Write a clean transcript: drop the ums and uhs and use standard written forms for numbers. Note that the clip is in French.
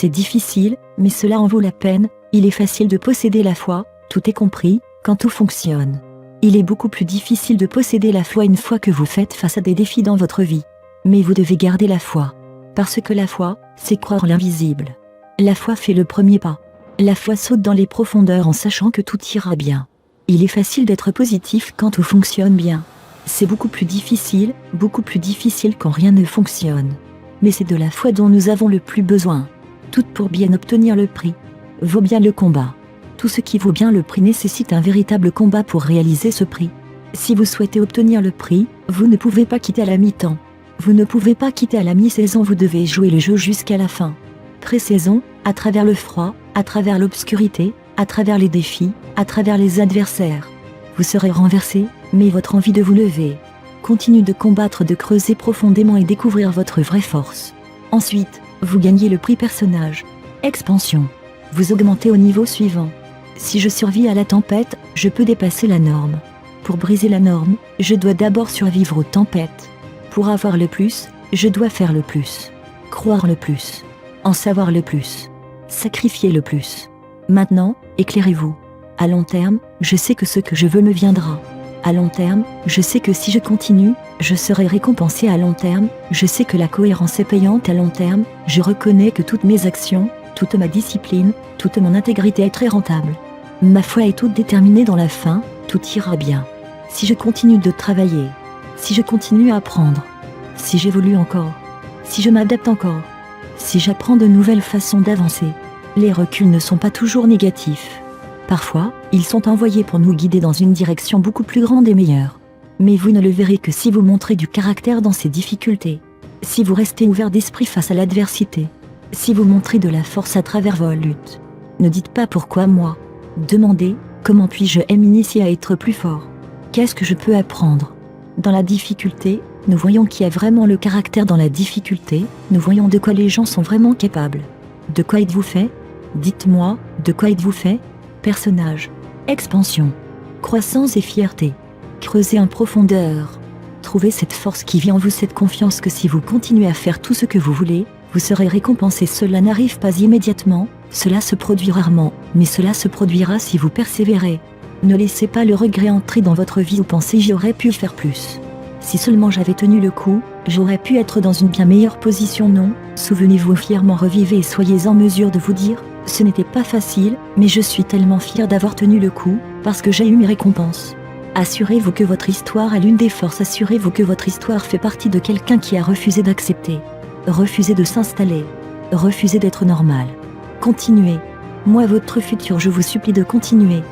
C'est difficile, mais cela en vaut la peine. Il est facile de posséder la foi, tout est compris, quand tout fonctionne. Il est beaucoup plus difficile de posséder la foi une fois que vous faites face à des défis dans votre vie. Mais vous devez garder la foi. Parce que la foi, c'est croire l'invisible. La foi fait le premier pas. La foi saute dans les profondeurs en sachant que tout ira bien. Il est facile d'être positif quand tout fonctionne bien. C'est beaucoup plus difficile quand rien ne fonctionne. Mais c'est de la foi dont nous avons le plus besoin. Tout pour bien obtenir le prix vaut bien le combat. Tout ce qui vaut bien le prix nécessite un véritable combat pour réaliser ce prix. Si vous souhaitez obtenir le prix, vous ne pouvez pas quitter à la mi-temps. Vous ne pouvez pas quitter à la mi-saison, vous devez jouer le jeu jusqu'à la fin. Pré-saison, à travers le froid, à travers l'obscurité, à travers les défis, à travers les adversaires. Vous serez renversé, mais votre envie de vous lever continue de combattre, de creuser profondément et découvrir votre vraie force. Ensuite, vous gagnez le prix personnage. Expansion. Vous augmentez au niveau suivant. Si je survis à la tempête, je peux dépasser la norme. Pour briser la norme, je dois d'abord survivre aux tempêtes. Pour avoir le plus, je dois faire le plus. Croire le plus. En savoir le plus. Sacrifier le plus. Maintenant, éclairez-vous. À long terme, je sais que ce que je veux me viendra. À long terme, je sais que si je continue, je serai récompensé à long terme, je sais que la cohérence est payante à long terme, je reconnais que toutes mes actions, toute ma discipline, toute mon intégrité est très rentable. Ma foi est toute déterminée dans la fin, tout ira bien. Si je continue de travailler, si je continue à apprendre, si j'évolue encore, si je m'adapte encore, si j'apprends de nouvelles façons d'avancer, les reculs ne sont pas toujours négatifs. Parfois, ils sont envoyés pour nous guider dans une direction beaucoup plus grande et meilleure. Mais vous ne le verrez que si vous montrez du caractère dans ces difficultés. Si vous restez ouvert d'esprit face à l'adversité. Si vous montrez de la force à travers vos luttes. Ne dites pas pourquoi moi. Demandez, comment puis-je m'initier à être plus fort? Qu'est-ce que je peux apprendre? Dans la difficulté, nous voyons qu'il y a vraiment le caractère dans la difficulté, nous voyons de quoi les gens sont vraiment capables. De quoi êtes-vous fait? Dites-moi, de quoi êtes-vous fait? Personnage. Expansion. Croissance et fierté. Creusez en profondeur. Trouvez cette force qui vit en vous, cette confiance que si vous continuez à faire tout ce que vous voulez, vous serez récompensé. Cela n'arrive pas immédiatement, cela se produit rarement, mais cela se produira si vous persévérez. Ne laissez pas le regret entrer dans votre vie ou pensez j'aurais pu faire plus. Si seulement j'avais tenu le coup, j'aurais pu être dans une bien meilleure position. Non, souvenez-vous fièrement, revivez et soyez en mesure de vous dire, ce n'était pas facile, mais je suis tellement fier d'avoir tenu le coup, parce que j'ai eu mes récompenses. Assurez-vous que votre histoire a l'une des forces, assurez-vous que votre histoire fait partie de quelqu'un qui a refusé d'accepter, refusé de s'installer, refusé d'être normal. Continuez. Moi votre futur, je vous supplie de continuer.